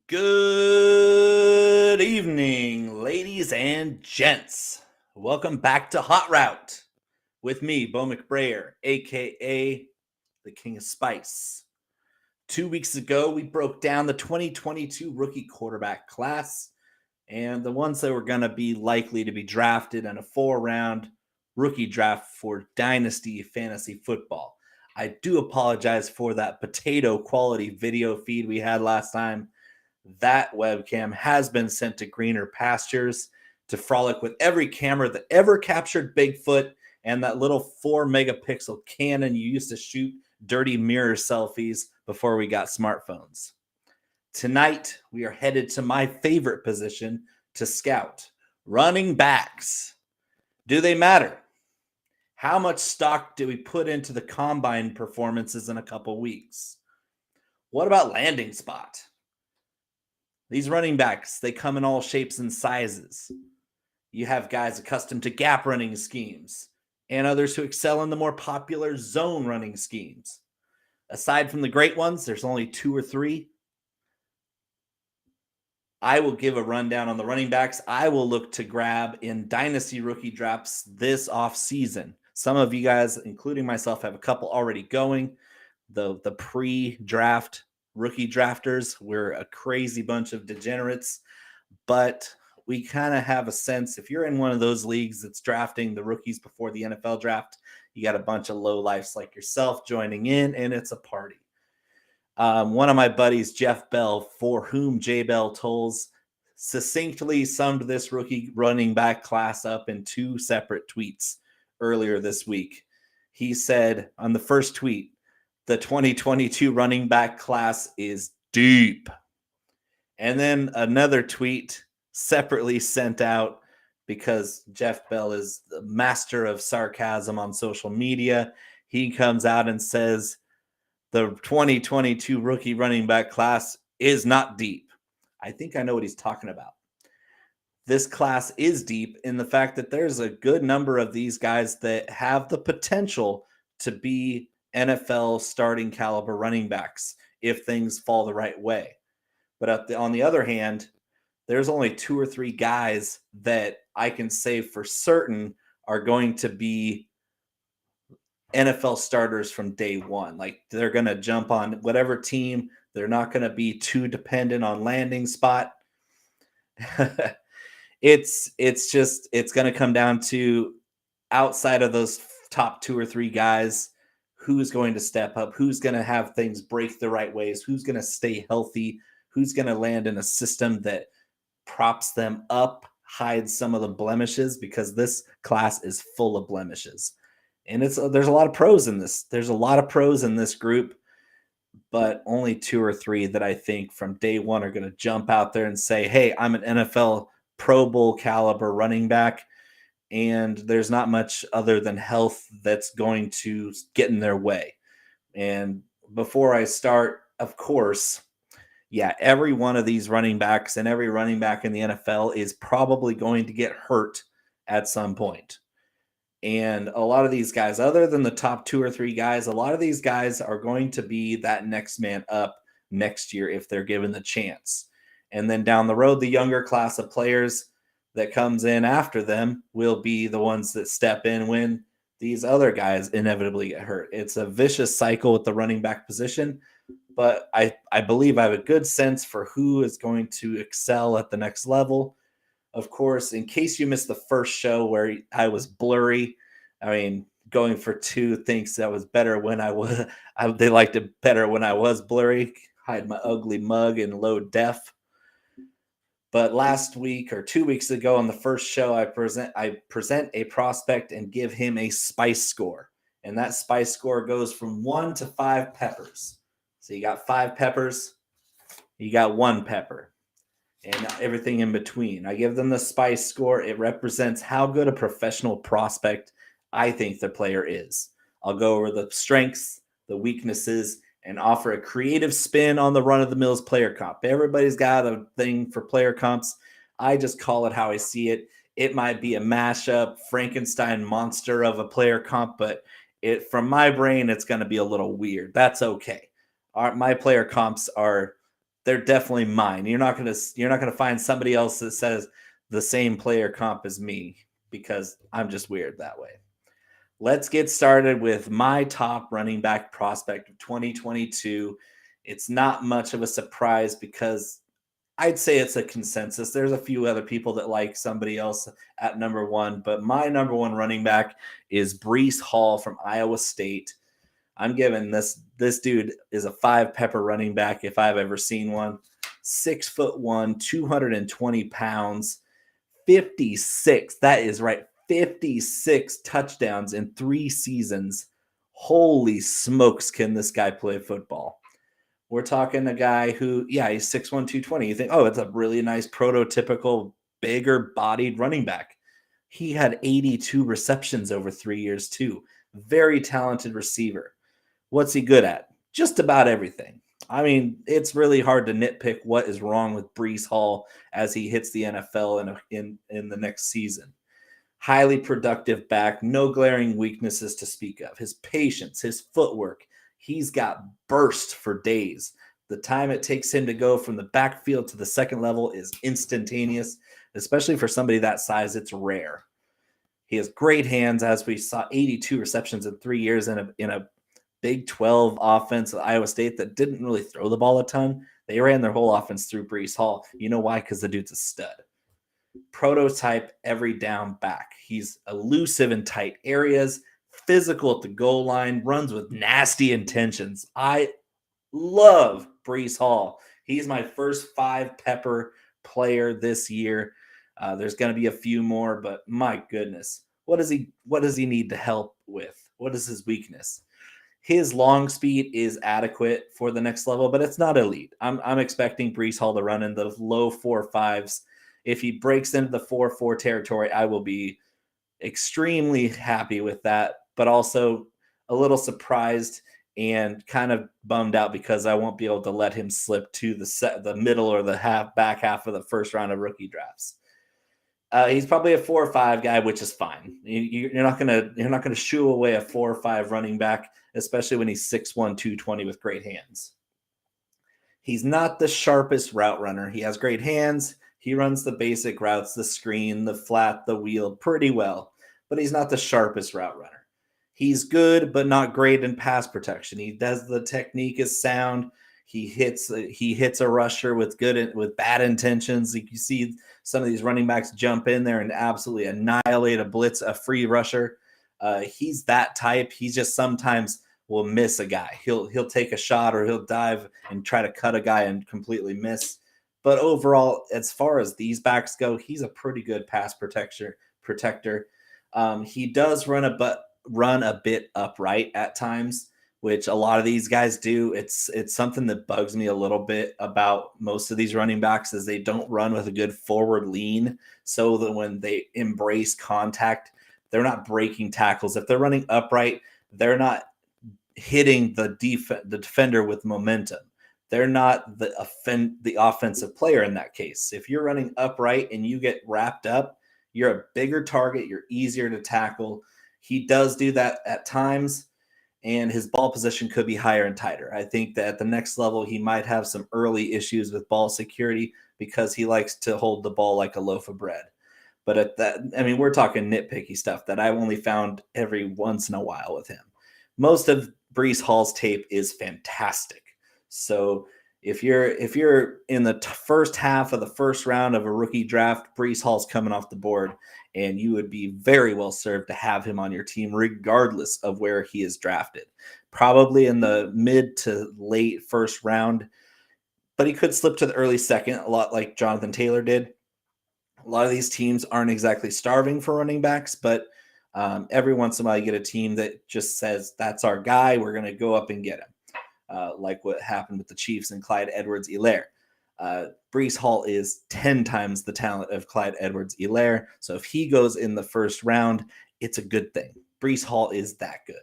Good evening, ladies and gents. Welcome back to Hot Route with me, Bo McBrayer, aka the King of Spice. 2 weeks ago, we broke down the 2022 rookie quarterback class and the ones that were going to be likely to be drafted in a 4-round rookie draft for dynasty fantasy football. I do apologize for that potato quality video feed we had last time. That webcam has been sent to greener pastures to frolic with every camera that ever captured Bigfoot and that little 4 megapixel Canon you used to shoot dirty mirror selfies before we got smartphones. Tonight, we are headed to my favorite position to scout, running backs. Do they matter? How much stock do we put into the combine performances in a couple weeks? What about landing spot? These running backs, they come in all shapes and sizes. You have guys accustomed to gap running schemes and others who excel in the more popular zone running schemes. Aside from the great ones, there's only 2 or 3. I will give a rundown on the running backs I will look to grab in dynasty rookie drafts this offseason. Some of you guys, including myself, have a couple already going. The pre-draft rookie drafters, we're a crazy bunch of degenerates, but we kind of have a sense. If you're in one of those leagues that's drafting the rookies before the NFL draft, you got a bunch of lowlifes like yourself joining in, and it's a party. One of my buddies, Jeff Bell, for whom J Bell tolls, succinctly summed this rookie running back class up in 2 separate tweets earlier this week. He said on the first tweet, the 2022 running back class is deep. And then another tweet separately sent out, because Jeff Bell is the master of sarcasm on social media. He comes out and says, the 2022 rookie running back class is not deep. I think I know what he's talking about. This class is deep in the fact that there's a good number of these guys that have the potential to be NFL starting caliber running backs if things fall the right way. But on the other hand, there's only 2 or 3 guys that I can say for certain are going to be NFL starters from day one. Like, they're going to jump on whatever team. They're not going to be too dependent on landing spot. It's going to come down to, outside of those top 2 or 3 guys, who's going to step up, who's going to have things break the right ways, who's going to stay healthy, who's going to land in a system that props them up, hides some of the blemishes, because this class is full of blemishes. And there's a lot of pros in this. There's a lot of pros in this group, but only 2 or 3 that I think from day one are going to jump out there and say, hey, I'm an NFL Pro Bowl caliber running back. And there's not much other than health that's going to get in their way. And before I start, of course, every one of these running backs and every running back in the NFL is probably going to get hurt at some point. And a lot of these guys, other than the top 2 or 3 guys, a lot of these guys are going to be that next man up next year if they're given the chance. And then down the road, the younger class of players that comes in after them will be the ones that step in when these other guys inevitably get hurt. It's a vicious cycle with the running back position, but I believe I have a good sense for who is going to excel at the next level. Of course, in case you missed the first show where I was blurry, I mean, going for 2 thinks that was better when they liked it better when I was blurry, hide my ugly mug and low def. But last week or 2 weeks ago on the first show, I present a prospect and give him a spice score. And that spice score goes from 1 to 5 peppers. So you got 5 peppers, you got 1 pepper, and everything in between. I give them the spice score. It represents how good a professional prospect I think the player is. I'll go over the strengths, the weaknesses, and offer a creative spin on the run-of-the-mills player comp. Everybody's got a thing for player comps. I just call it how I see it. It might be a mashup, Frankenstein monster of a player comp, but from my brain, it's going to be a little weird. That's okay. My player comps they're definitely mine. You're not gonna find somebody else that says the same player comp as me, because I'm just weird that way. Let's get started with my top running back prospect of 2022. It's not much of a surprise because I'd say it's a consensus. There's a few other people that like somebody else at number one, but my number one running back is Breece Hall from Iowa State. I'm giving this dude is a 5-pepper running back if I've ever seen one. 6'1", 220 pounds, 56. That is right, 56 touchdowns in 3 seasons. Holy smokes, can this guy play football? We're talking a guy who, yeah, he's 6'1", 220. You think, oh, it's a really nice prototypical bigger bodied running back. He had 82 receptions over 3 years too. Very talented receiver. What's he good at? Just about everything. I mean, it's really hard to nitpick what is wrong with Breece Hall as he hits the NFL in the next season. Highly productive back, no glaring weaknesses to speak of. His patience, his footwork, he's got burst for days. The time it takes him to go from the backfield to the second level is instantaneous, especially for somebody that size. It's rare. He has great hands, as we saw, 82 receptions in 3 years in a Big 12 offense at Iowa State that didn't really throw the ball a ton. They ran their whole offense through Breece Hall. You know why? Because the dude's a stud. Prototype every down back. He's elusive in tight areas, physical at the goal line, runs with nasty intentions. I love Breece Hall. He's my first 5-pepper player this year. There's going to be a few more, but my goodness, what does he need to help with? What is his weakness? His long speed is adequate for the next level, but it's not elite. I'm expecting Breece Hall to run in the low 4.5s. If he breaks into the 4.4 territory, I will be extremely happy with that, but also a little surprised and kind of bummed out because I won't be able to let him slip to the middle or the back half of the first round of rookie drafts. He's probably a 4 or 5 guy, which is fine. You're not gonna shoo away a 4 or 5 running back, especially when he's 6'1", 220 with great hands. He's not the sharpest route runner. He has great hands. He runs the basic routes, the screen, the flat, the wheel pretty well, but he's not the sharpest route runner. He's good, but not great in pass protection. The technique is sound. He hits a rusher with bad intentions. Like, you see some of these running backs jump in there and absolutely annihilate a free rusher. He's that type. He just sometimes will miss a guy. He'll take a shot or he'll dive and try to cut a guy and completely miss. But overall, as far as these backs go, he's a pretty good pass protector. He does run a bit upright at times, which a lot of these guys do. It's something that bugs me a little bit about most of these running backs is they don't run with a good forward lean, so that when they embrace contact, they're not breaking tackles. If they're running upright, they're not hitting the defender with momentum. They're not the offensive player in that case. If you're running upright and you get wrapped up, you're a bigger target. You're easier to tackle. He does do that at times, and his ball position could be higher and tighter. I think that at the next level, he might have some early issues with ball security because he likes to hold the ball like a loaf of bread. But we're talking nitpicky stuff that I've only found every once in a while with him. Most of Breece Hall's tape is fantastic. So if you're in the first half of the first round of a rookie draft, Breece Hall's coming off the board, and you would be very well served to have him on your team regardless of where he is drafted. Probably in the mid to late first round, but he could slip to the early second, a lot like Jonathan Taylor did. A lot of these teams aren't exactly starving for running backs, but every once in a while you get a team that just says, that's our guy, we're going to go up and get him. Like what happened with the Chiefs and Clyde Edwards-Helaire. Breece Hall is 10 times the talent of Clyde Edwards-Helaire. So if he goes in the first round, it's a good thing. Breece Hall is that good.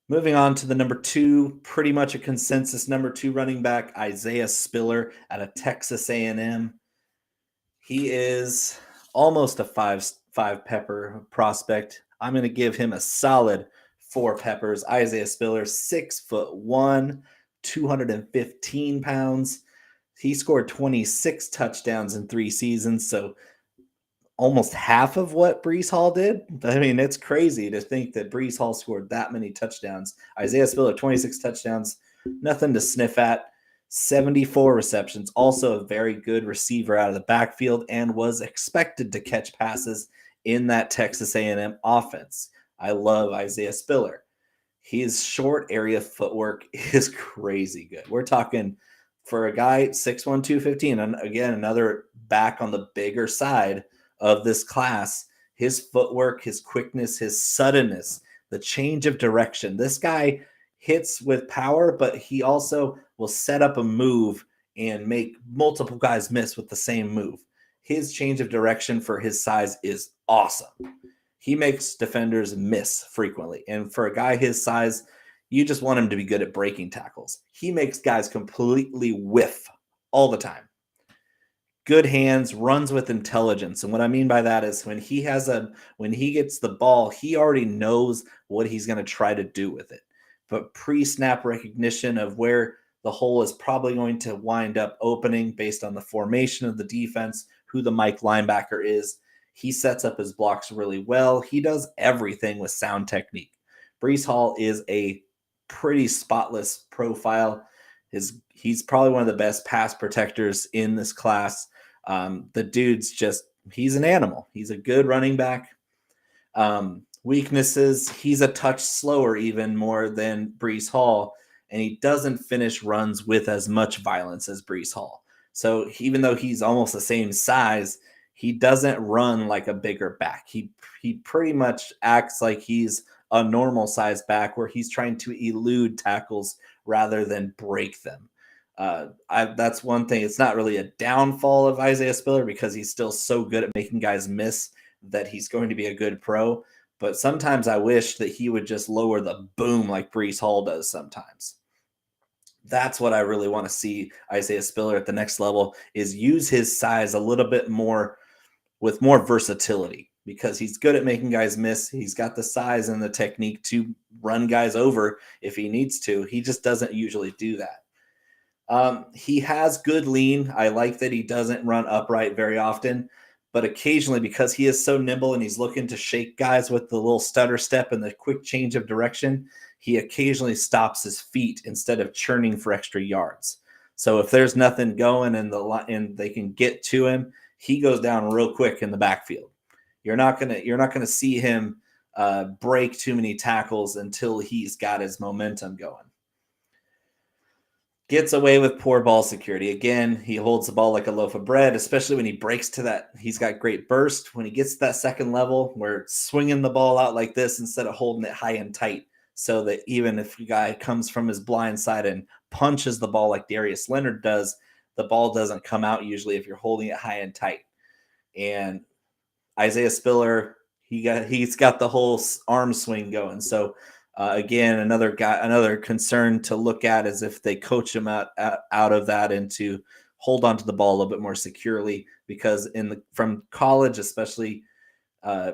Moving on to the number 2, pretty much a consensus number 2 running back, Isaiah Spiller out of Texas A&M. He is almost a 5-pepper prospect. I'm going to give him a solid 4 peppers. Isaiah Spiller, 6'1", 215 pounds. He scored 26 touchdowns in 3 seasons, so almost half of what Breece Hall did. I mean, it's crazy to think that Breece Hall scored that many touchdowns. Isaiah Spiller, 26 touchdowns, nothing to sniff at. 74 receptions, also a very good receiver out of the backfield and was expected to catch passes in that Texas A&M offense. I love Isaiah Spiller. His short area footwork is crazy good. We're talking for a guy 6'1", 215, and again, another back on the bigger side of this class, his footwork, his quickness, his suddenness, the change of direction. This guy hits with power, but he also will set up a move and make multiple guys miss with the same move. His change of direction for his size is awesome. He makes defenders miss frequently. And for a guy his size, you just want him to be good at breaking tackles. He makes guys completely whiff all the time. Good hands, runs with intelligence. And what I mean by that is when he gets the ball, he already knows what he's going to try to do with it. But pre-snap recognition of where the hole is probably going to wind up opening based on the formation of the defense, who the Mike linebacker is. He sets up his blocks really well. He does everything with sound technique. Breece Hall is a pretty spotless profile. He's probably one of the best pass protectors in this class. The dude's he's an animal. He's a good running back. Weaknesses, he's a touch slower even more than Breece Hall, and he doesn't finish runs with as much violence as Breece Hall. So even though he's almost the same size, he doesn't run like a bigger back. He pretty much acts like he's a normal size back where he's trying to elude tackles rather than break them. That's one thing. It's not really a downfall of Isaiah Spiller because he's still so good at making guys miss that he's going to be a good pro. But sometimes I wish that he would just lower the boom like Breece Hall does sometimes. That's what I really want to see Isaiah Spiller at the next level, is use his size a little bit more with more versatility, because he's good at making guys miss. He's got the size and the technique to run guys over if he needs to. He just doesn't usually do that. He has good lean. I like that he doesn't run upright very often, but occasionally, because he is so nimble and he's looking to shake guys with the little stutter step and the quick change of direction, he occasionally stops his feet instead of churning for extra yards. So if there's nothing going and they can get to him, he goes down real quick in the backfield. You're not gonna see him break too many tackles until he's got his momentum going. Gets away with poor ball security. Again, he holds the ball like a loaf of bread, especially when he breaks to that. He's got great burst. When he gets to that second level, where swinging the ball out like this instead of holding it high and tight, so that even if a guy comes from his blind side and punches the ball like Darius Leonard does, the ball doesn't come out usually if you're holding it high and tight. And Isaiah Spiller, he's got the whole arm swing going. So again, another concern to look at is if they coach him out of that and to hold on to the ball a little bit more securely, because from college, especially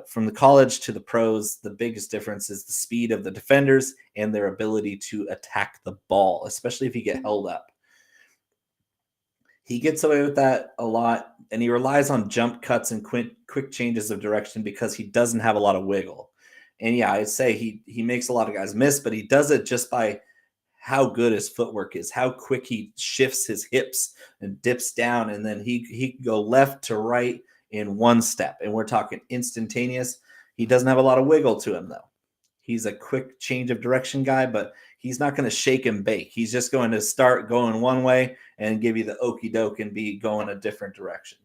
from the college to the pros, the biggest difference is the speed of the defenders and their ability to attack the ball, especially if you get held up. He gets away with that a lot, and he relies on jump cuts and quick changes of direction because he doesn't have a lot of wiggle. And yeah, I'd say he makes a lot of guys miss, but he does it just by how good his footwork is, how quick he shifts his hips and dips down, and then he can go left to right in one step. And we're talking instantaneous. He doesn't have a lot of wiggle to him, though. He's a quick change of direction guy, but he's not going to shake and bake. He's just going to start going one way and give you the okey doke and be going a different direction.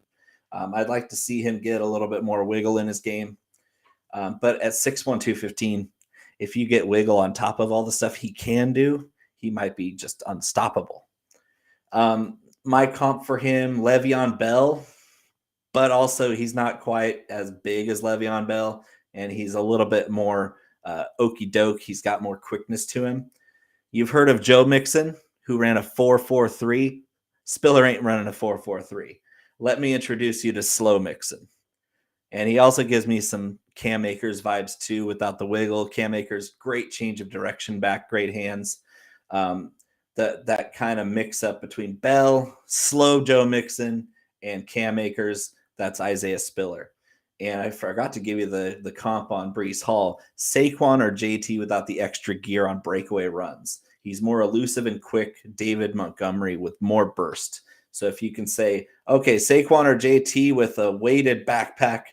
I'd like to see him get a little bit more wiggle in his game. But at 6'1", 215, if you get wiggle on top of all the stuff he can do, he might be just unstoppable. My comp for him, Le'Veon Bell, but also he's not quite as big as Le'Veon Bell, and he's a little bit more okey doke. He's got more quickness to him. You've heard of Joe Mixon, who ran a 4.43. Spiller ain't running a 4.43. Let me introduce you to Slow Mixon. And he also gives me some Cam Akers vibes too, without the wiggle. Cam Akers, great change of direction back, great hands. that kind of mix up between Bell, slow Joe Mixon, and Cam Akers. That's Isaiah Spiller. And I forgot to give you the comp on Breece Hall. Saquon or JT without the extra gear on breakaway runs. He's more elusive and quick. David Montgomery with more burst. So if you can say, okay, Saquon or JT with a weighted backpack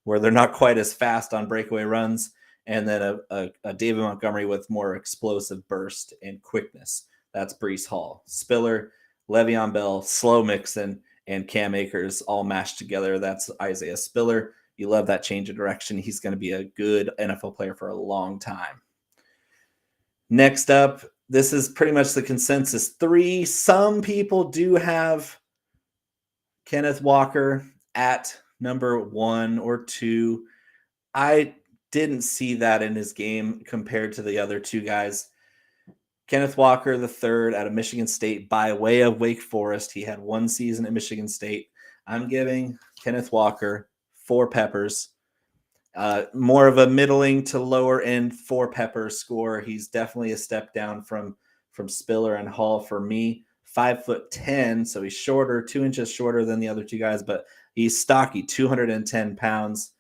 where they're not quite as fast on breakaway runs, and then a David Montgomery with more explosive burst and quickness. That's Breece Hall. Spiller, Le'Veon Bell, slow Mixon, and Cam Akers all mashed together. That's Isaiah Spiller. You love that change of direction. He's going to be a good NFL player for a long time. Next up, this is pretty much the consensus. 3, some people do have Kenneth Walker at number 1 or 2. I didn't see that in his game compared to the other 2 guys. Kenneth Walker III out of Michigan State by way of Wake Forest. He had 1 season at Michigan State. I'm giving Kenneth Walker 4 peppers. More of a middling to lower end 4 pepper score. He's definitely a step down from Spiller and Hall for me. 5'10", so he's shorter, 2 inches shorter than the other 2 guys, but he's stocky, 210 pounds,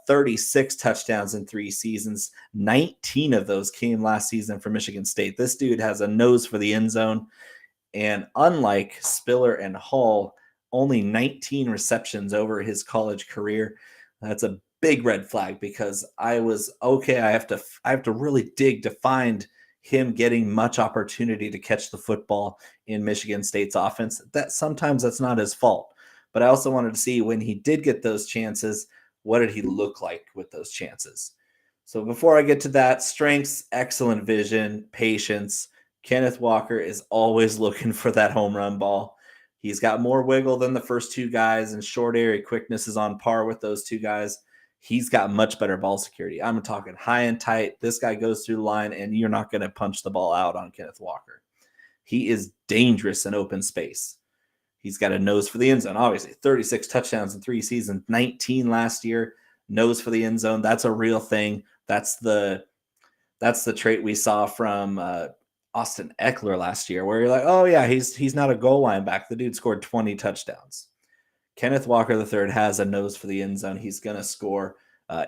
36 touchdowns in 3 seasons. 19 of those came last season for Michigan State. This dude has a nose for the end zone, and unlike Spiller and Hall, only 19 receptions over his college career. That's a big red flag because I have to really dig to find him getting much opportunity to catch the football in Michigan State's offense. That sometimes that's not his fault, but I also wanted to see when he did get those chances, what did he look like with those chances? So before I get to that, strengths, excellent vision, patience. Kenneth Walker is always looking for that home run ball. He's got more wiggle than the first 2 guys, and short area quickness is on par with those 2 guys. He's got much better ball security. I'm talking high and tight. This guy goes through the line, and you're not going to punch the ball out on Kenneth Walker. He is dangerous in open space. He's got a nose for the end zone, obviously. 36 touchdowns in 3 seasons, 19 last year. Nose for the end zone. That's a real thing. That's the trait we saw from Austin Eckler last year, where you're like, oh yeah, he's not a goal line back. The dude scored 20 touchdowns. Kenneth Walker III has a nose for the end zone. He's going to score.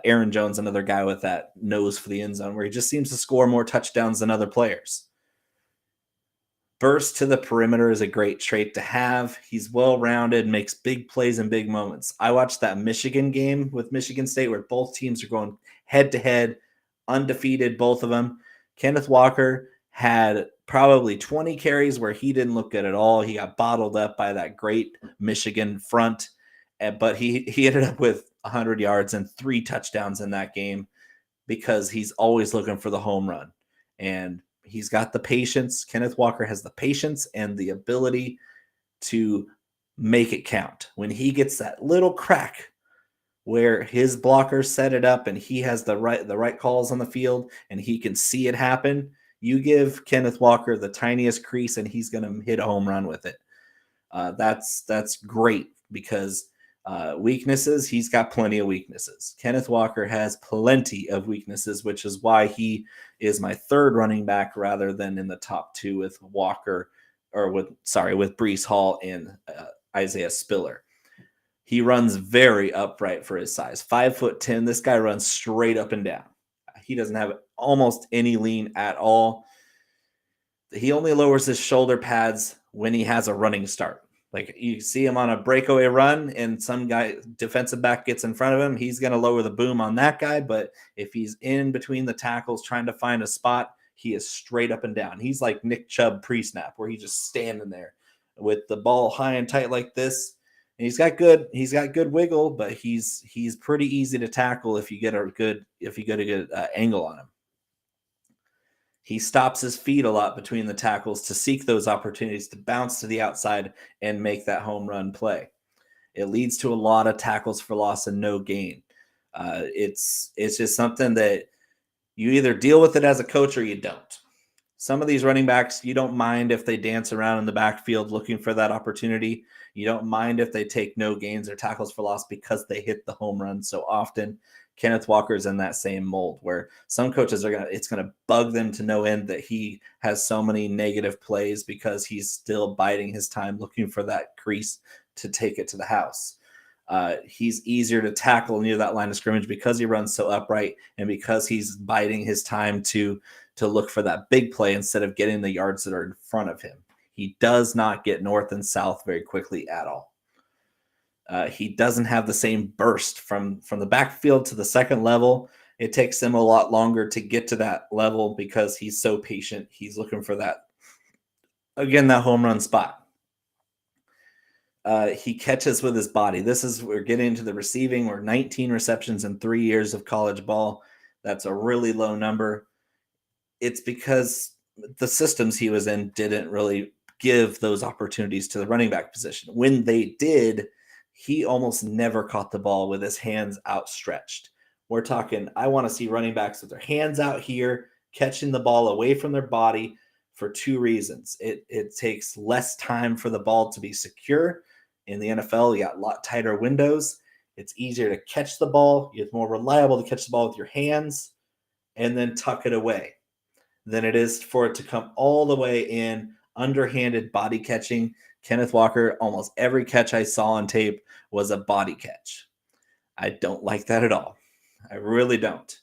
Aaron Jones, another guy with that nose for the end zone, where he just seems to score more touchdowns than other players. Burst to the perimeter is a great trait to have. He's well-rounded, makes big plays in big moments. I watched that Michigan game with Michigan State where both teams are going head-to-head, undefeated, both of them. Kenneth Walker had probably 20 carries where he didn't look good at all. He got bottled up by that great Michigan front, but he ended up with 100 yards and 3 touchdowns in that game because he's always looking for the home run. And he's got the patience. Kenneth Walker has the patience and the ability to make it count. When he gets that little crack where his blockers set it up and he has the right calls on the field and he can see it happen, you give Kenneth Walker the tiniest crease and he's going to hit a home run with it. That's great because weaknesses, he's got plenty of weaknesses. Kenneth Walker has plenty of weaknesses, which is why he is my 3rd running back rather than in the top 2 with Breece Hall and Isaiah Spiller. He runs very upright for his size. 5'10". This guy runs straight up and down. He doesn't have almost any lean at all. He only lowers his shoulder pads when he has a running start. Like you see him on a breakaway run and some guy, defensive back, gets in front of him, he's going to lower the boom on that guy. But if he's in between the tackles trying to find a spot, he is straight up and down. He's like Nick Chubb pre-snap, where he's just standing there with the ball high and tight like this. And he's got good wiggle, but he's pretty easy to tackle if you get a good angle on him. He stops his feet a lot between the tackles to seek those opportunities to bounce to the outside and make that home run play. It leads to a lot of tackles for loss and no gain. It's just something that you either deal with it as a coach or you don't. Some of these running backs, you don't mind if they dance around in the backfield looking for that opportunity. You don't mind if they take no gains or tackles for loss because they hit the home run so often. Kenneth Walker is in that same mold where some coaches it's going to bug them to no end that he has so many negative plays because he's still biding his time looking for that crease to take it to the house. He's easier to tackle near that line of scrimmage because he runs so upright and because he's biding his time to look for that big play instead of getting the yards that are in front of him. He does not get north and south very quickly at all. He doesn't have the same burst from the backfield to the second level. It takes him a lot longer to get to that level because he's so patient. He's looking for that home run spot. He catches with his body. We're getting into the receiving. We're 19 receptions in 3 years of college ball. That's a really low number. It's because the systems he was in didn't really give those opportunities to the running back position. When they did, he almost never caught the ball with his hands outstretched. We're talking, I want to see running backs with their hands out here, catching the ball away from their body for two reasons. It takes less time for the ball to be secure. In the NFL, you got a lot tighter windows. It's easier to catch the ball. It's more reliable to catch the ball with your hands and then tuck it away than it is for it to come all the way in, underhanded body catching. Kenneth Walker, almost every catch I saw on tape was a body catch. I don't like that at all. I really don't.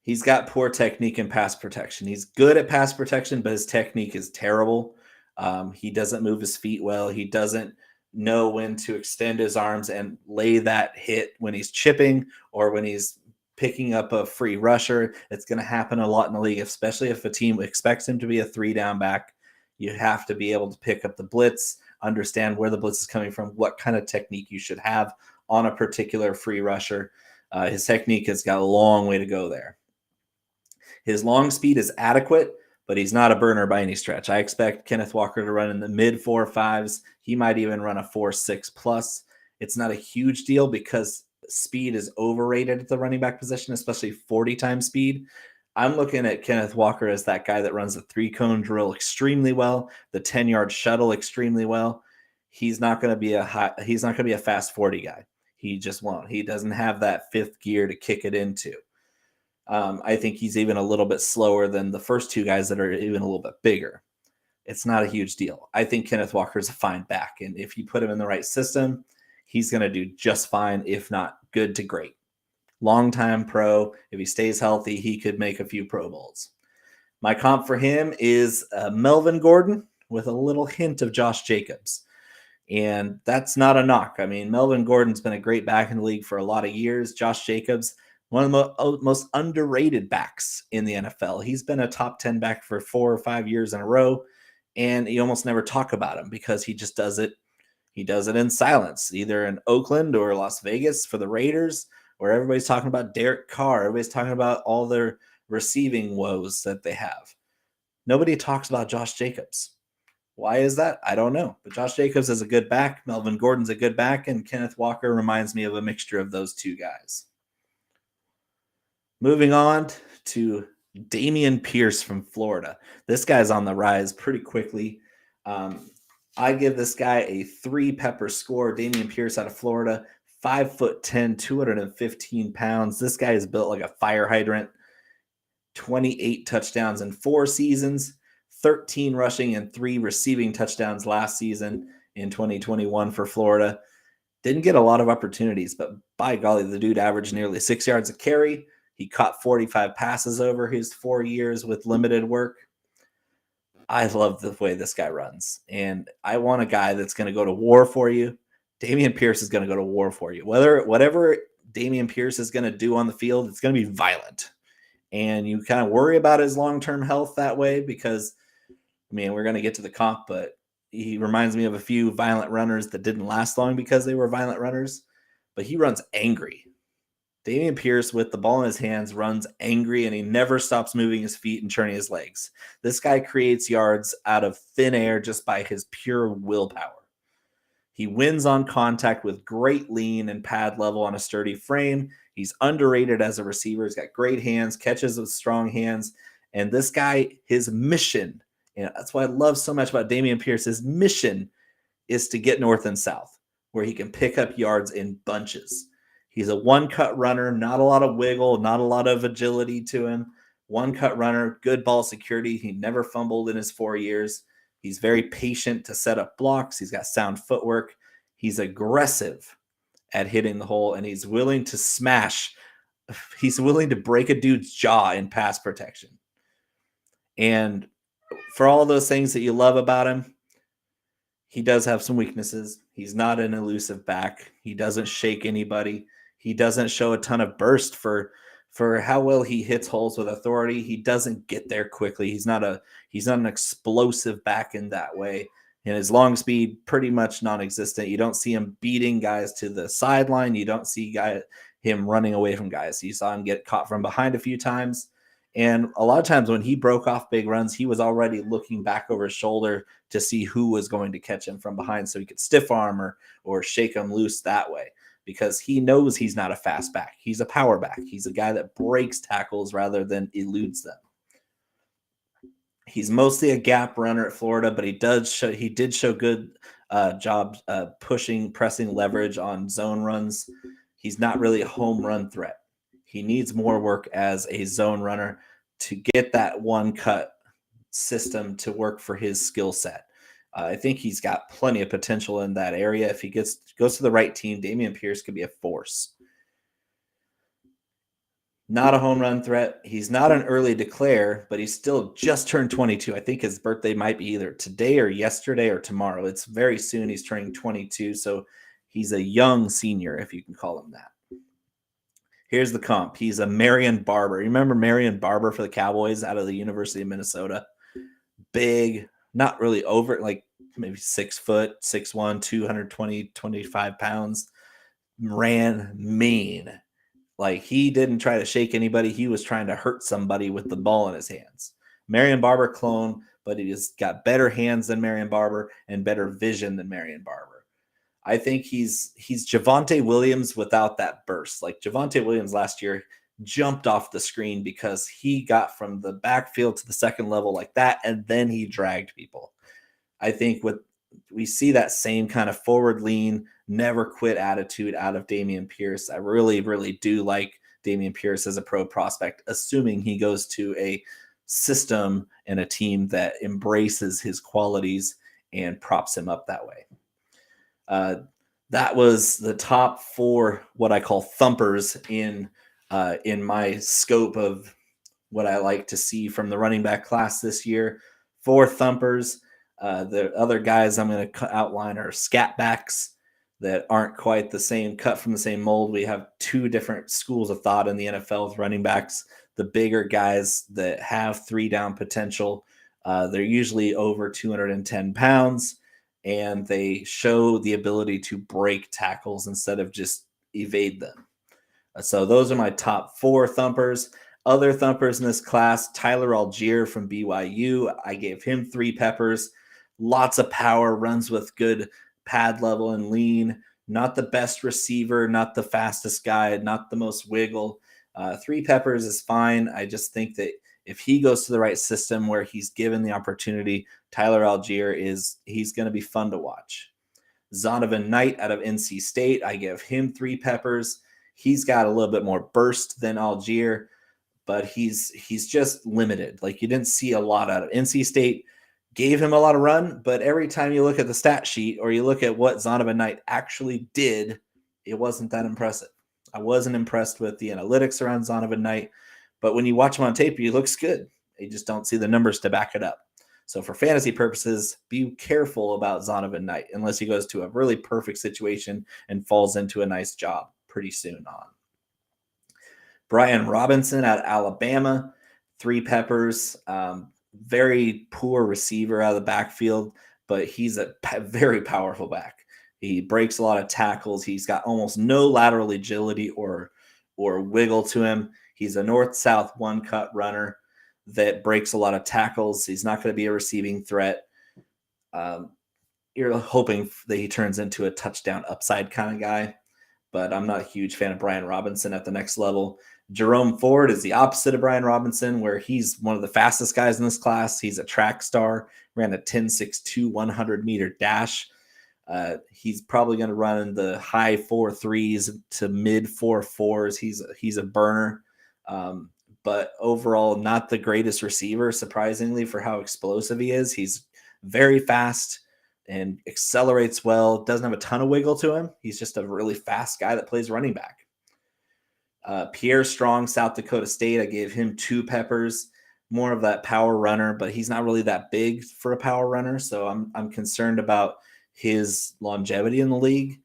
He's got poor technique in pass protection. He's good at pass protection, but his technique is terrible. He doesn't move his feet well. He doesn't know when to extend his arms and lay that hit when he's chipping or when he's picking up a free rusher. It's going to happen a lot in the league, especially if a team expects him to be a 3-down back. You have to be able to pick up the blitz, understand where the blitz is coming from, what kind of technique you should have on a particular free rusher. His technique has got a long way to go there. His long speed is adequate, but he's not a burner by any stretch. I expect Kenneth Walker to run in the mid 4.5s. He might even run a 4.6 plus. It's not a huge deal because speed is overrated at the running back position, especially 40 times speed. I'm looking at Kenneth Walker as that guy that runs the 3-cone drill extremely well, the 10-yard shuttle extremely well. He's not going to be a fast 40 guy. He just won't. He doesn't have that fifth gear to kick it into. I think he's even a little bit slower than the first two guys that are even a little bit bigger. It's not a huge deal. I think Kenneth Walker is a fine back, and if you put him in the right system, he's going to do just fine, if not good to great. Long-time pro. If he stays healthy, he could make a few Pro Bowls. My comp for him is Melvin Gordon with a little hint of Josh Jacobs. And that's not a knock. I mean, Melvin Gordon's been a great back in the league for a lot of years. Josh Jacobs, one of the most underrated backs in the NFL. He's been a top 10 back for 4 or 5 years in a row, and you almost never talk about him because he just does it. He does it in silence, either in Oakland or Las Vegas for the Raiders, where everybody's talking about Derek Carr. Everybody's talking about all their receiving woes that they have. Nobody talks about Josh Jacobs. Why is that? I don't know. But Josh Jacobs is a good back. Melvin Gordon's a good back. And Kenneth Walker reminds me of a mixture of those two guys. Moving on to Damien Pierce from Florida. This guy's on the rise pretty quickly. I give this guy a 3-pepper score. Damien Pierce out of Florida. 5'10", 215 pounds. This guy is built like a fire hydrant. 28 touchdowns in 4 seasons, 13 rushing and 3 receiving touchdowns last season in 2021 for Florida. Didn't get a lot of opportunities, but by golly, the dude averaged nearly 6 yards a carry. He caught 45 passes over his 4 years with limited work. I love the way this guy runs, and I want a guy that's going to go to war for you. Damien Pierce is going to go to war for you. Whatever Damien Pierce is going to do on the field, it's going to be violent. And you kind of worry about his long-term health that way because, I mean, we're going to get to the comp, but he reminds me of a few violent runners that didn't last long because they were violent runners. But he runs angry. Damien Pierce, with the ball in his hands, runs angry, and he never stops moving his feet and turning his legs. This guy creates yards out of thin air just by his pure willpower. He wins on contact with great lean and pad level on a sturdy frame. He's underrated as a receiver. He's got great hands, catches with strong hands. And this guy, his mission, and that's what I love so much about Damien Pierce, his mission is to get north and south, where he can pick up yards in bunches. He's a one-cut runner, not a lot of wiggle, not a lot of agility to him. One-cut runner, good ball security. He never fumbled in his 4 years. He's very patient to set up blocks. He's got sound footwork. He's aggressive at hitting the hole, and he's willing to smash. He's willing to break a dude's jaw in pass protection. And for all those things that you love about him, he does have some weaknesses. He's not an elusive back. He doesn't shake anybody. He doesn't show a ton of burst for how well he hits holes with authority. He doesn't get there quickly. He's not an explosive back in that way. And his long speed, pretty much non-existent. You don't see him beating guys to the sideline. You don't see him running away from guys. You saw him get caught from behind a few times. And a lot of times when he broke off big runs, he was already looking back over his shoulder to see who was going to catch him from behind so he could stiff arm or shake him loose that way, because he knows he's not a fast back. He's a power back. He's a guy that breaks tackles rather than eludes them. He's mostly a gap runner at Florida, but he did show good job pressing leverage on zone runs. He's not really a home run threat. He needs more work as a zone runner to get that one cut system to work for his skill set. I think he's got plenty of potential in that area. If he goes to the right team, Damien Pierce could be a force. Not a home run threat. He's not an early declare, but he's still just turned 22. I think his birthday might be either today or yesterday or tomorrow. It's very soon. He's turning 22, so he's a young senior, if you can call him that. Here's the comp. He's a Marion Barber. You remember Marion Barber for the Cowboys out of the University of Minnesota? Big, not really over, like maybe 6 foot, 6'1", 220, 25 pounds. Ran mean. Like, he didn't try to shake anybody. He was trying to hurt somebody with the ball in his hands. Marion Barber clone, but he has got better hands than Marion Barber and better vision than Marion Barber. I think he's Javonte Williams without that burst. Like, Javonte Williams last year jumped off the screen because he got from the backfield to the second level like that, and then he dragged people. I think we see that same kind of forward lean, never quit attitude out of Damien Pierce. I really, really do like Damien Pierce as a pro prospect, assuming he goes to a system and a team that embraces his qualities and props him up that way. That was the top 4, what I call thumpers in my scope of what I like to see from the running back class this year. 4 thumpers. The other guys I'm going to outline are Scat Backs that aren't quite the same, cut from the same mold. We have 2 different schools of thought in the NFL with running backs. The bigger guys that have 3-down potential, they're usually over 210 pounds. And they show the ability to break tackles instead of just evade them. So those are my top 4 thumpers. Other thumpers in this class, Tyler Algiere from BYU. I gave him 3 peppers. Lots of power, runs with good pad level and lean. Not the best receiver, not the fastest guy, not the most wiggle. 3 peppers is fine. I just think that if he goes to the right system where he's given the opportunity, Tyler Algiere he's going to be fun to watch. Zonovan Knight out of NC State, I give him 3 peppers. He's got a little bit more burst than Algiere, but he's just limited. Like, you didn't see a lot out of NC State. Gave him a lot of run, but every time you look at the stat sheet or you look at what Zonovan Knight actually did, it wasn't that impressive. I wasn't impressed with the analytics around Zonovan Knight. But when you watch him on tape, he looks good. You just don't see the numbers to back it up. So for fantasy purposes, be careful about Zonovan Knight unless he goes to a really perfect situation and falls into a nice job pretty soon on. Brian Robinson out of Alabama, 3 peppers. Very poor receiver out of the backfield, but he's a very powerful back. He breaks a lot of tackles. He's got almost no lateral agility or wiggle to him. He's a north-south one-cut runner that breaks a lot of tackles. He's not going to be a receiving threat. You're hoping that he turns into a touchdown upside kind of guy, but I'm not a huge fan of Brian Robinson at the next level. Jerome Ford is the opposite of Brian Robinson, where he's one of the fastest guys in this class. He's a track star, ran a 10.62 100-meter dash. He's probably going to run in the high 4.3s to mid 4.4s. He's a burner. But overall, not the greatest receiver, surprisingly, for how explosive he is. He's very fast and accelerates well. Doesn't have a ton of wiggle to him. He's just a really fast guy that plays running back. Pierre Strong, South Dakota State. I gave him 2 peppers, more of that power runner, but he's not really that big for a power runner. So I'm concerned about his longevity in the league.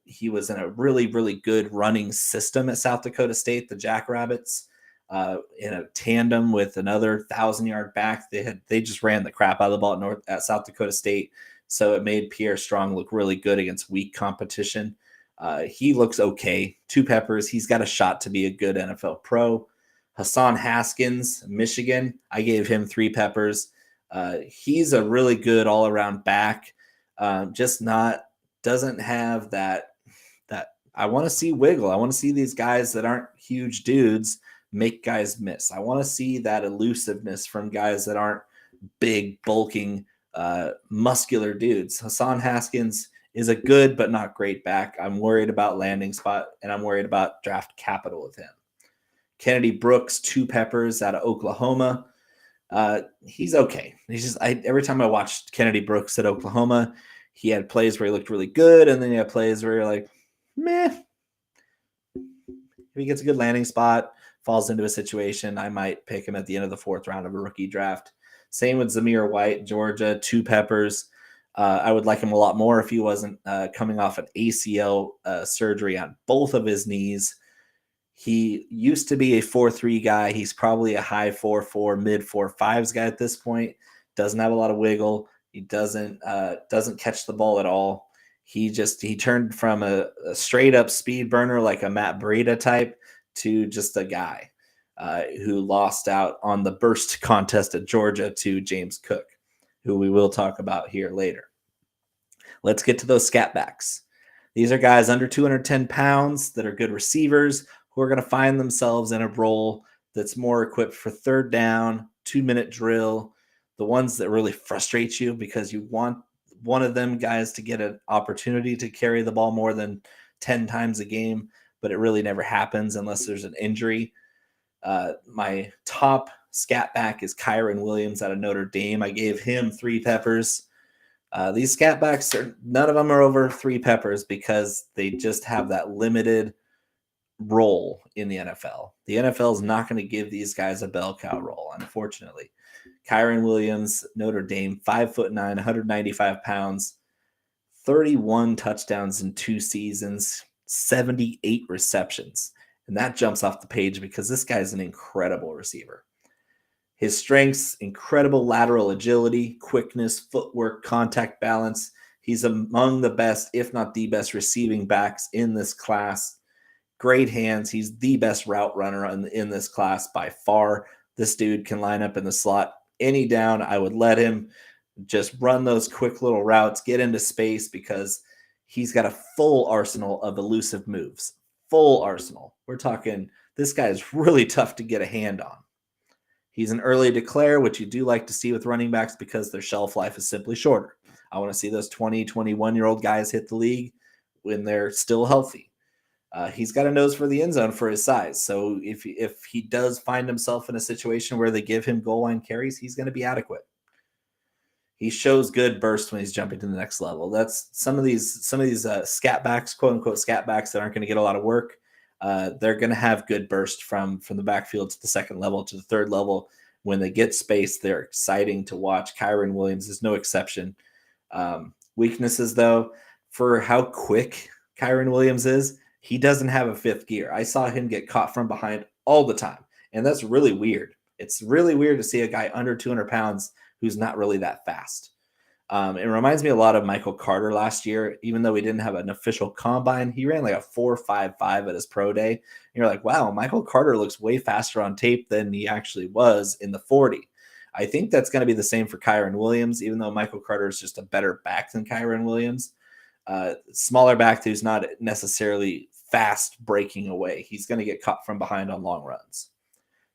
He was in a really, really good running system at South Dakota State, the Jackrabbits, in a tandem with another 1,000-yard back. They just ran the crap out of the ball at South Dakota State. So it made Pierre Strong look really good against weak competition. He looks okay. 2 peppers. He's got a shot to be a good NFL pro. Hassan Haskins, Michigan. I gave him 3 peppers. He's a really good all-around back. Doesn't have that I want to see wiggle. I want to see these guys that aren't huge dudes make guys miss. I want to see that elusiveness from guys that aren't big, bulking, muscular dudes. Hassan Haskins is a good but not great back. I'm worried about landing spot, and I'm worried about draft capital with him. Kennedy Brooks, 2 peppers out of Oklahoma. He's okay. Every time I watched Kennedy Brooks at Oklahoma, he had plays where he looked really good, and then he had plays where you're like, meh. If he gets a good landing spot, falls into a situation, I might pick him at the end of the 4th round of a rookie draft. Same with Zamir White, Georgia, 2 peppers. I would like him a lot more if he wasn't coming off an ACL surgery on both of his knees. He used to be a 4.3 guy. He's probably a high 4.4, mid 4.5s guy at this point. Doesn't have a lot of wiggle. He doesn't catch the ball at all. He turned from a straight up speed burner like a Matt Breida type to just a guy who lost out on the burst contest at Georgia to James Cook, who we will talk about here later. Let's get to those Scat Backs. These are guys under 210 pounds that are good receivers who are going to find themselves in a role that's more equipped for 3rd down, 2-minute drill, the ones that really frustrate you because you want one of them guys to get an opportunity to carry the ball more than 10 times a game, but it really never happens unless there's an injury. My top Scat Back is Kyron Williams out of Notre Dame. I gave him 3 peppers. These Scat Backs, none of them are over 3 peppers because they just have that limited role in the NFL. The NFL is not going to give these guys a bell cow role, unfortunately. Kyron Williams, Notre Dame, 5'9", 195 pounds, 31 touchdowns in 2 seasons, 78 receptions. And that jumps off the page because this guy is an incredible receiver. His strengths, incredible lateral agility, quickness, footwork, contact balance. He's among the best, if not the best, receiving backs in this class. Great hands. He's the best route runner in this class by far. This dude can line up in the slot any down. I would let him just run those quick little routes, get into space because he's got a full arsenal of elusive moves. Full arsenal. We're talking, this guy is really tough to get a hand on. He's an early declare, which you do like to see with running backs because their shelf life is simply shorter. I want to see those 20, 21-year-old guys hit the league when they're still healthy. He's got a nose for the end zone for his size. So if he does find himself in a situation where they give him goal line carries, he's going to be adequate. He shows good burst when he's jumping to the next level. That's some of these scat backs, quote unquote scat backs, that aren't going to get a lot of work. They're going to have good burst from the backfield to the second level to the third level. When they get space, they're exciting to watch. Kyron Williams is no exception. Weaknesses, though, for how quick Kyron Williams is, he doesn't have a 5th gear. I saw him get caught from behind all the time, and that's really weird. It's really weird to see a guy under 200 pounds who's not really that fast. It reminds me a lot of Michael Carter last year. Even though we didn't have an official combine, he ran like a 4.55 at his pro day. And you're like, wow, Michael Carter looks way faster on tape than he actually was in the 40. I think that's going to be the same for Kyron Williams, even though Michael Carter is just a better back than Kyron Williams. Smaller back who's not necessarily fast breaking away. He's going to get caught from behind on long runs.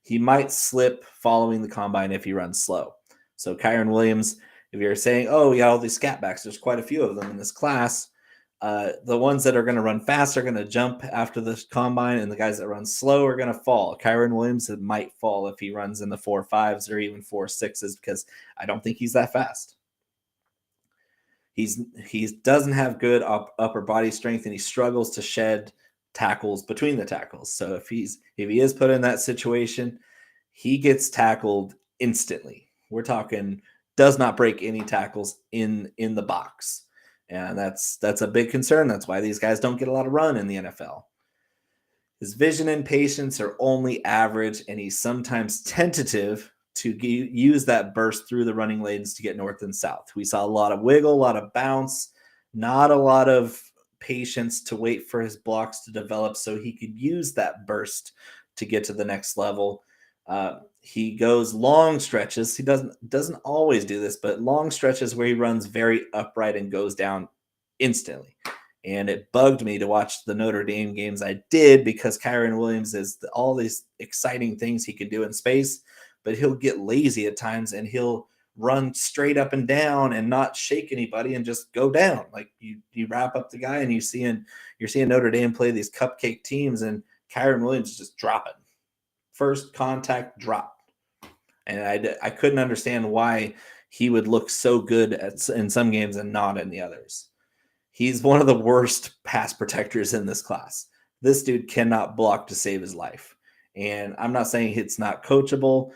He might slip following the combine if he runs slow. So Kyron Williams, if you're saying, oh, yeah, all these Scat Backs, there's quite a few of them in this class. The ones that are going to run fast are going to jump after the combine, and the guys that run slow are going to fall. Kyron Williams might fall if he runs in the 4.5s or even 4.6s, because I don't think he's that fast. He doesn't have good upper body strength, and he struggles to shed tackles between the tackles. So if he is put in that situation, he gets tackled instantly. We're talking does not break any tackles in the box. And that's a big concern. That's why these guys don't get a lot of run in the NFL. His vision and patience are only average, and he's sometimes tentative to use that burst through the running lanes to get north and south. We saw a lot of wiggle, a lot of bounce, not a lot of patience to wait for his blocks to develop so he could use that burst to get to the next level. He goes long stretches. He doesn't always do this, but long stretches where he runs very upright and goes down instantly. And it bugged me to watch the Notre Dame games I did, because Kyron Williams is all these exciting things he can do in space, but he'll get lazy at times and he'll run straight up and down and not shake anybody and just go down. Like you wrap up the guy and you're seeing Notre Dame play these cupcake teams, and Kyron Williams just dropping. First contact drop. And I couldn't understand why he would look so good in some games and not in the others. He's one of the worst pass protectors in this class. This dude cannot block to save his life. And I'm not saying it's not coachable,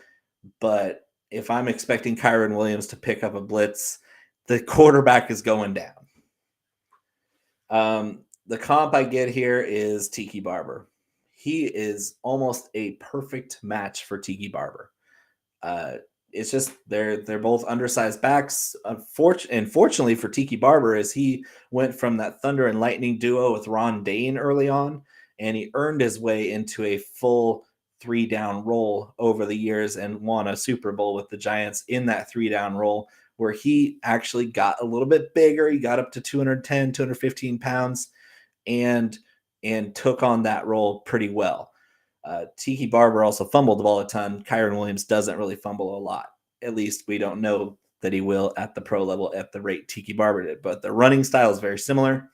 but if I'm expecting Kyron Williams to pick up a blitz, the quarterback is going down. The comp I get here is Tiki Barber. He is almost a perfect match for Tiki Barber. It's just they're both undersized backs. Unfortunately for Tiki Barber, is he went from that Thunder and Lightning duo with Ron Dane early on, and he earned his way into a full 3-down role over the years and won a Super Bowl with the Giants in that 3-down role, where he actually got a little bit bigger. He got up to 210, 215 pounds and took on that role pretty well. Tiki Barber also fumbled the ball a ton. Kyron Williams doesn't really fumble a lot. At least we don't know that he will at the pro level at the rate Tiki Barber did. But the running style is very similar,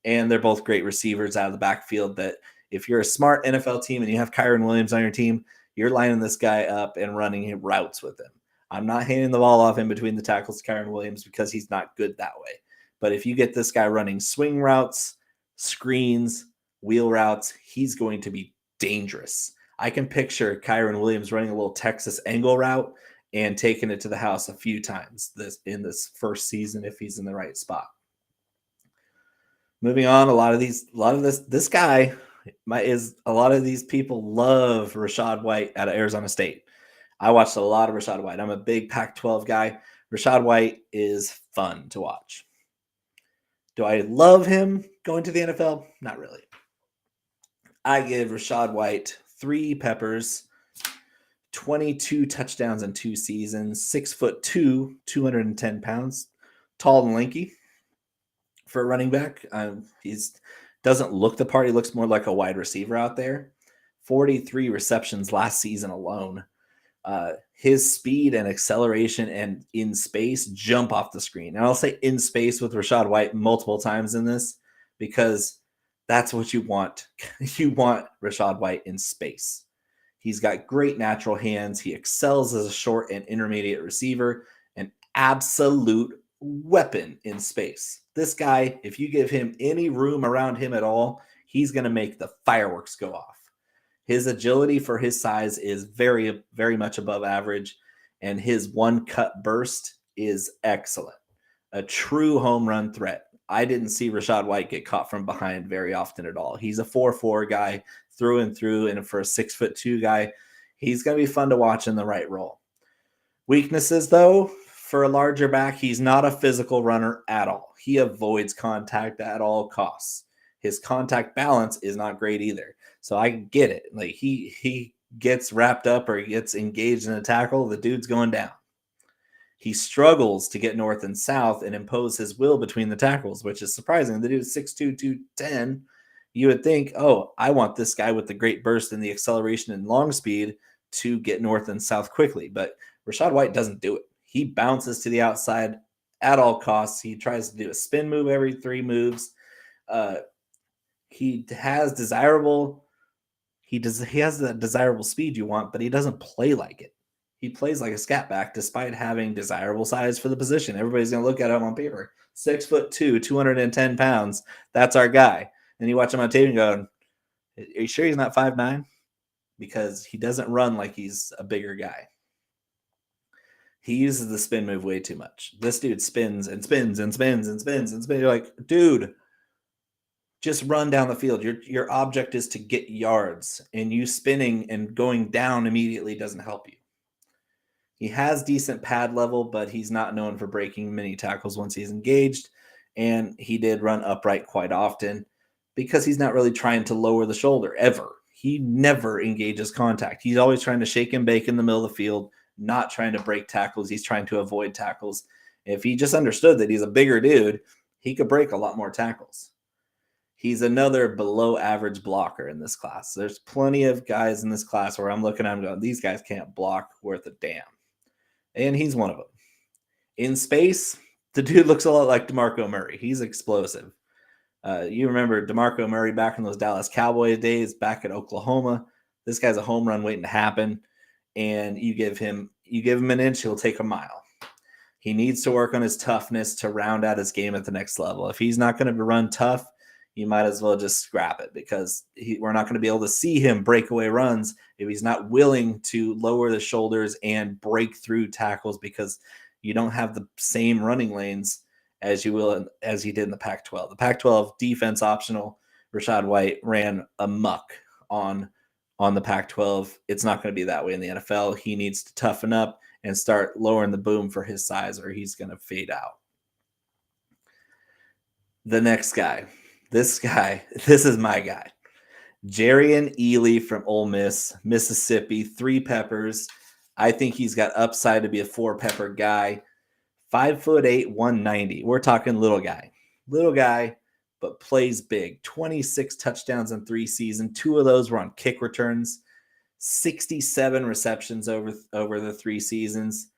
and they're both great receivers out of the backfield. That if you're a smart NFL team and you have Kyron Williams on your team, you're lining this guy up and running routes with him. I'm not handing the ball off in between the tackles to Kyron Williams because he's not good that way. But if you get this guy running swing routes, screens, wheel routes, he's going to be dangerous. I can picture Kyron Williams running a little Texas angle route and taking it to the house a few times in this first season if he's in the right spot. Moving on, a lot of these people love Rashad White out of Arizona State. I watched a lot of Rashad White. I'm a big Pac-12 guy. Rashad White is fun to watch. Do I love him going to the NFL? Not really. I give Rashad White 3 peppers, 22 touchdowns in 2 seasons, 6'2", 210 pounds, tall and lanky for a running back. He doesn't look the part. He looks more like a wide receiver out there. 43 receptions last season alone. His speed and acceleration and in space jump off the screen. And I'll say in space with Rashad White multiple times in this, because that's what you want. You want Rashad White in space. He's got great natural hands. He excels as a short and intermediate receiver, an absolute weapon in space. This guy, if you give him any room around him at all, he's going to make the fireworks go off. His agility for his size is very, very much above average, and his one-cut burst is excellent. A true home run threat. I didn't see Rashad White get caught from behind very often at all. He's a 4.4 guy through and through, and for a 6'2" guy, he's going to be fun to watch in the right role. Weaknesses, though, for a larger back, he's not a physical runner at all. He avoids contact at all costs. His contact balance is not great either. So I get it. Like he gets wrapped up or he gets engaged in a tackle, the dude's going down. He struggles to get north and south and impose his will between the tackles, which is surprising. The dude's 6'2", 210. You would think, oh, I want this guy with the great burst and the acceleration and long speed to get north and south quickly. But Rashad White doesn't do it. He bounces to the outside at all costs. He tries to do a spin move every 3 moves. He has the desirable speed you want, but he doesn't play like it. He plays like a scat back despite having desirable size for the position. Everybody's going to look at him on paper. 6'2", 210 pounds. That's our guy. And you watch him on tape and go, are you sure he's not 5'9"? Because he doesn't run like he's a bigger guy. He uses the spin move way too much. This dude spins and spins and spins and spins and spins. You're like, dude, just run down the field. Your object is to get yards, and you spinning and going down immediately doesn't help you. He has decent pad level, but he's not known for breaking many tackles once he's engaged, and he did run upright quite often because he's not really trying to lower the shoulder ever. He never engages contact. He's always trying to shake and bake in the middle of the field, not trying to break tackles. He's trying to avoid tackles. If he just understood that he's a bigger dude, he could break a lot more tackles. He's another below average blocker in this class. There's plenty of guys in this class where I'm looking at them going, these guys can't block worth a damn. And he's one of them. In space, the dude looks a lot like Demarco Murray. He's explosive. You remember Demarco Murray back in those Dallas Cowboys days, back at Oklahoma. This guy's a home run waiting to happen. And you give him an inch, he'll take a mile. He needs to work on his toughness to round out his game at the next level. If he's not going to run tough, you might as well just scrap it because we're not going to be able to see him break away runs if he's not willing to lower the shoulders and break through tackles because you don't have the same running lanes as he did in the Pac-12. The Pac-12 defense optional, Rashad White ran amok on the Pac-12. It's not going to be that way in the NFL. He needs to toughen up and start lowering the boom for his size or he's going to fade out. The next guy. This is my guy. Jerrion Ealy from Ole Miss, Mississippi, 3 peppers. I think he's got upside to be a 4-pepper guy. 5'8", 190. We're talking little guy. Little guy, but plays big. 26 touchdowns in 3 seasons. 2 of those were on kick returns. 67 receptions over the 3 seasons.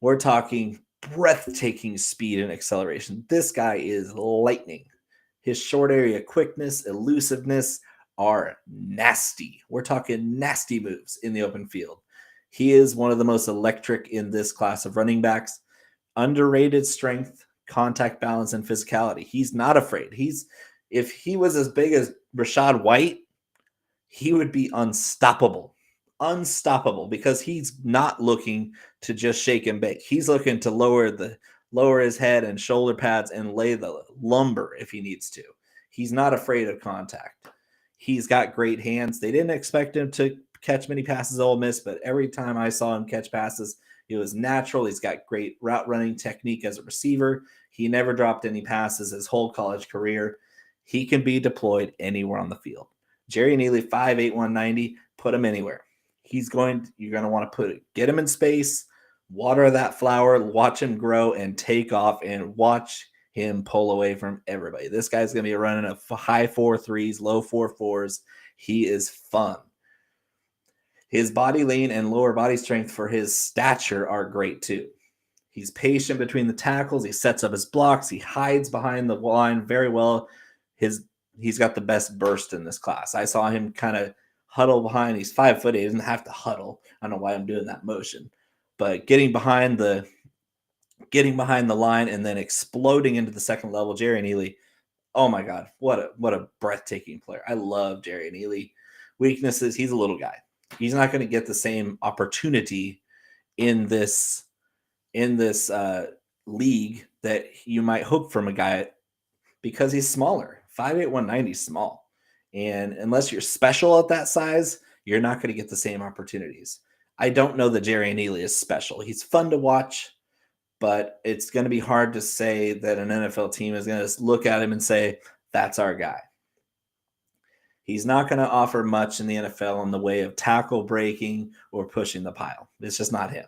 We're talking breathtaking speed and acceleration. This guy is lightning. His short area quickness, elusiveness are nasty. We're talking nasty moves in the open field. He is one of the most electric in this class of running backs. Underrated strength, contact balance, and physicality. He's not afraid. If he was as big as Rashad White, he would be unstoppable. Unstoppable because he's not looking to just shake and bake. He's looking to lower his head and shoulder pads and lay the lumber if he needs to. He's not afraid of contact. He's got great hands. They didn't expect him to catch many passes at Ole Miss, but every time I saw him catch passes, it was natural. He's got great route running technique as a receiver. He never dropped any passes his whole college career. He can be deployed anywhere on the field. Jerrion Ealy, 5'8", 190, put him anywhere. You're going to want to get him in space, water that flower, watch him grow and take off and watch him pull away from everybody. This guy's going to be running a high 4.3s, low 4.4s. He is fun. His body lean and lower body strength for his stature are great too. He's patient between the tackles. He sets up his blocks. He hides behind the line very well. He's got the best burst in this class. I saw him kind of huddle behind. He's 5 foot. He doesn't have to huddle. I don't know why I'm doing that motion, but getting behind the line and then exploding into the second level. Jerrion Ealy, oh my God, what a breathtaking player. I love Jerrion Ealy. Weaknesses, he's a little guy. He's not going to get the same opportunity in this league that you might hope from a guy because he's smaller. 5'8", 190 is small. And unless you're special at that size, you're not going to get the same opportunities. I don't know that Jerrion Ealy is special. He's fun to watch, but it's going to be hard to say that an NFL team is going to look at him and say, that's our guy. He's not going to offer much in the NFL in the way of tackle breaking or pushing the pile. It's just not him.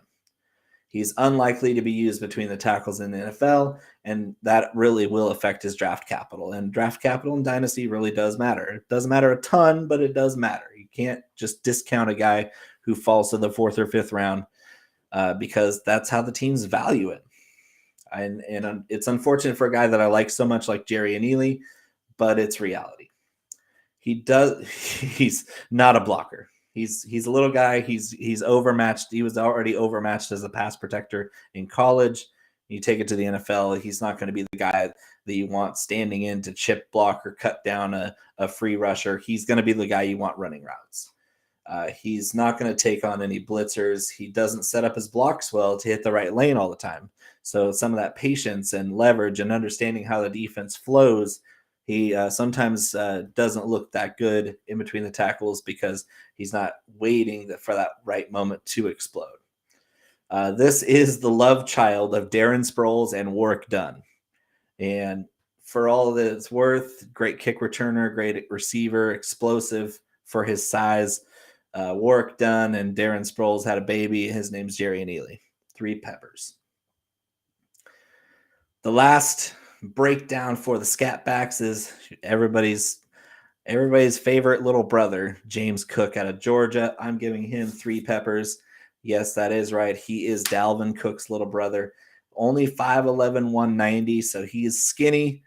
He's unlikely to be used between the tackles in the NFL, and that really will affect his draft capital. And draft capital in Dynasty really does matter. It doesn't matter a ton, but it does matter. You can't just discount a guy who falls to the 4th or 5th round because that's how the teams value it. And it's unfortunate for a guy that I like so much, like Jerry Neely, but it's reality. He's not a blocker. He's a little guy. He's overmatched. He was already overmatched as a pass protector in college. You take it to the NFL, he's not going to be the guy that you want standing in to chip block or cut down a free rusher. He's going to be the guy you want running routes. He's not going to take on any blitzers. He doesn't set up his blocks well to hit the right lane all the time. So some of that patience and leverage and understanding how the defense flows, he sometimes doesn't look that good in between the tackles because he's not waiting for that right moment to explode. This is the love child of Darren Sproles and Warwick Dunn. And for all that it's worth, great kick returner, great receiver, explosive for his size. Warwick Dunn and Darren Sproles had a baby. His name's Jerry Neely. 3 peppers. The last breakdown for the Scat Backs is everybody's favorite little brother, James Cook out of Georgia. I'm giving him 3 peppers. Yes, that is right. He is Dalvin Cook's little brother. Only 5'11", 190, so he's skinny.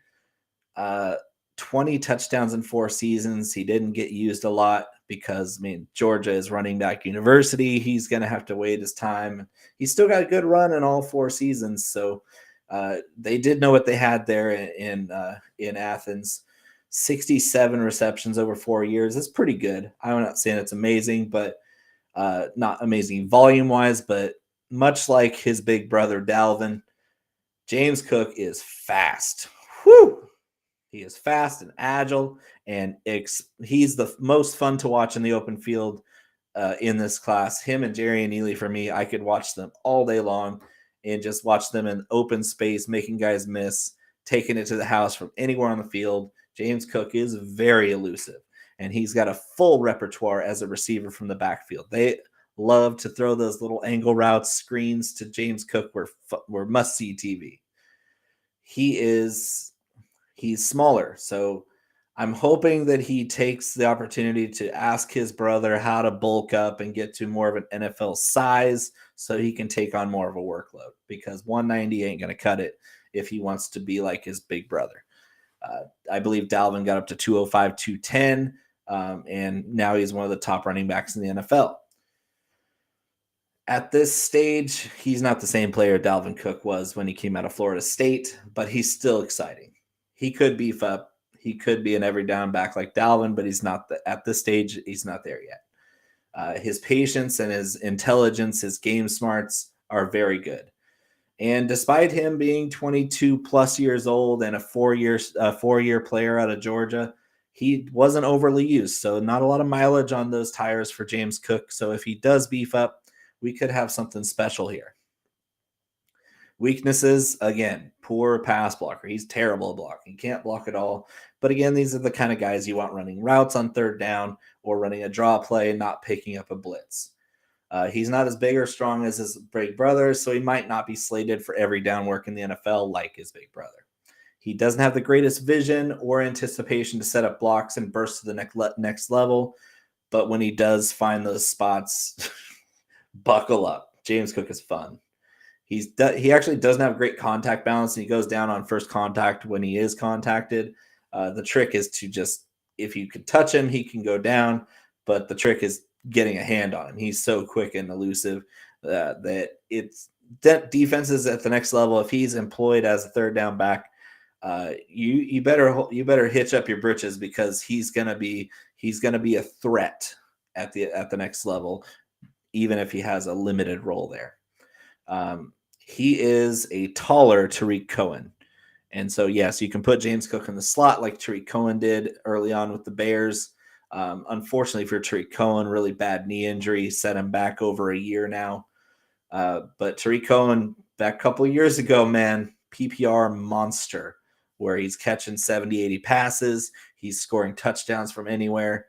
20 touchdowns in 4 seasons. He didn't get used a lot because, Georgia is running back university. He's going to have to wait his time. He's still got a good run in all 4 seasons, so they did know what they had there in Athens. 67 receptions over 4 years. That's pretty good. I'm not saying it's amazing, but not amazing volume-wise, but much like his big brother Dalvin, James Cook is fast. Whew! He is fast and agile, and he's the most fun to watch in the open field in this class. Him and Jerry Neely, for me, I could watch them all day long and just watch them in open space, making guys miss, taking it to the house from anywhere on the field. James Cook is very elusive, and he's got a full repertoire as a receiver from the backfield. They love to throw those little angle routes, screens to James Cook were must-see TV. He's smaller, so I'm hoping that he takes the opportunity to ask his brother how to bulk up and get to more of an NFL size so he can take on more of a workload, because 190 ain't going to cut it if he wants to be like his big brother. I believe Dalvin got up to 205, 210, and now he's one of the top running backs in the NFL. At this stage, he's not the same player Dalvin Cook was when he came out of Florida State, but he's still exciting. He could beef up. He could be an every down back like Dalvin, but he's not at this stage. He's not there yet. His patience and his intelligence, his game smarts are very good. And despite him being 22 plus years old and a four-year player out of Georgia, he wasn't overly used. So not a lot of mileage on those tires for James Cook. So if he does beef up, we could have something special here. Weaknesses, again, poor pass blocker. He's terrible at blocking. He can't block at all. But again, these are the kind of guys you want running routes on third down or running a draw play and not picking up a blitz. He's not as big or strong as his big brother, so he might not be slated for every down work in the NFL like his big brother. He doesn't have the greatest vision or anticipation to set up blocks and burst to the next level, but when he does find those spots, buckle up. James Cook is fun. He actually doesn't have great contact balance, and he goes down on first contact when he is contacted. The trick is to just, if you can touch him, he can go down, but the trick is getting a hand on him. He's so quick and elusive that it's defenses at the next level. If he's employed as a third down back, you better hitch up your britches, because he's gonna be a threat at the next level, even if he has a limited role there. He is a taller Tariq Cohen. And so, yes, you can put James Cook in the slot like Tariq Cohen did early on with the Bears. Unfortunately for Tariq Cohen, really bad knee injury set him back over a year now. But Tariq Cohen, back a couple of years ago, man, PPR monster, where he's catching 70, 80 passes. He's scoring touchdowns from anywhere.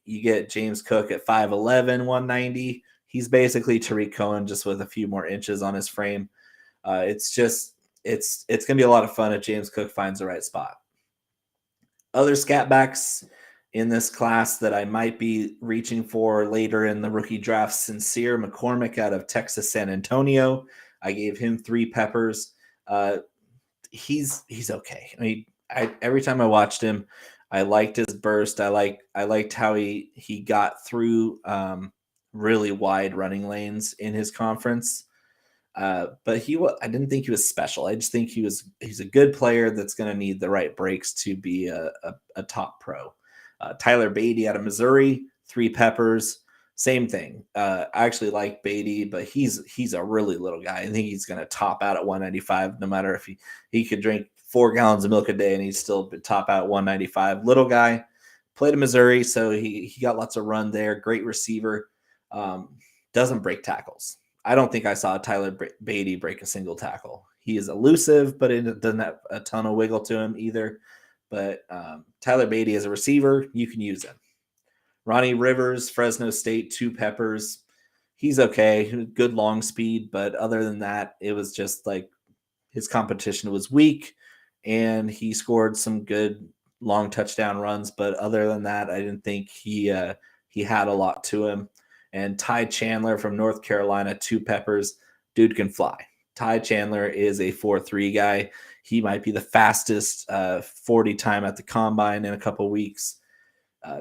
You get James Cook at 5'11", 190. He's basically Tariq Cohen, just with a few more inches on his frame. It's going to be a lot of fun if James Cook finds the right spot. Other Scat Backs in this class that I might be reaching for later in the rookie draft: Sincere McCormick out of Texas San Antonio. I gave him 3 peppers. He's okay. I mean, every time I watched him, I liked his burst. I liked how he got through really wide running lanes in his conference. But I didn't think he was special. I just think he's a good player that's going to need the right breaks to be a top pro. Tyler Beatty out of Missouri, 3 peppers, same thing. I actually like Beatty, but he's a really little guy. I think he's going to top out at 195, no matter if he could drink 4 gallons of milk a day and he'd still top out at 195. Little guy, played in Missouri, so he got lots of run there. Great receiver. Doesn't break tackles. I don't think I saw Tyler Beatty break a single tackle. He is elusive, but it doesn't have a ton of wiggle to him either. But Tyler Beatty as a receiver, you can use him. Ronnie Rivers, Fresno State, 2 peppers. He's okay. Good long speed, but other than that, it was just like his competition was weak, and he scored some good long touchdown runs. But other than that, I didn't think he had a lot to him. And Ty Chandler from North Carolina, 2 peppers. Dude can fly. Ty Chandler is a 4.3 guy. He might be the fastest 40 time at the combine in a couple weeks.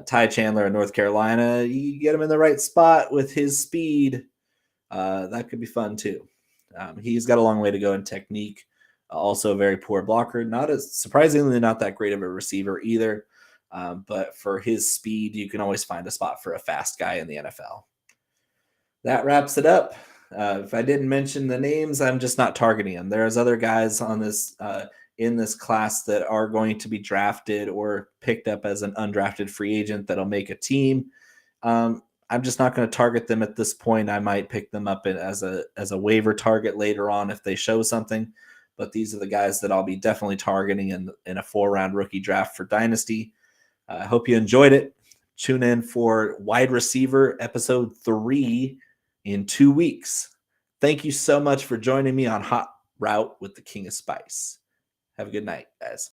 Ty Chandler in North Carolina, you get him in the right spot with his speed. That could be fun too. He's got a long way to go in technique. Also a very poor blocker. Surprisingly not that great of a receiver either. But for his speed, you can always find a spot for a fast guy in the NFL. That wraps it up. If I didn't mention the names, I'm just not targeting them. There's other guys on this in this class that are going to be drafted or picked up as an undrafted free agent that'll make a team. I'm just not going to target them at this point. I might pick them up as a waiver target later on if they show something. But these are the guys that I'll be definitely targeting in a 4-round rookie draft for Dynasty. I hope you enjoyed it. Tune in for wide receiver episode 3 in 2 weeks. Thank you so much for joining me on Hot Route with the King of Spice. Have a good night, guys.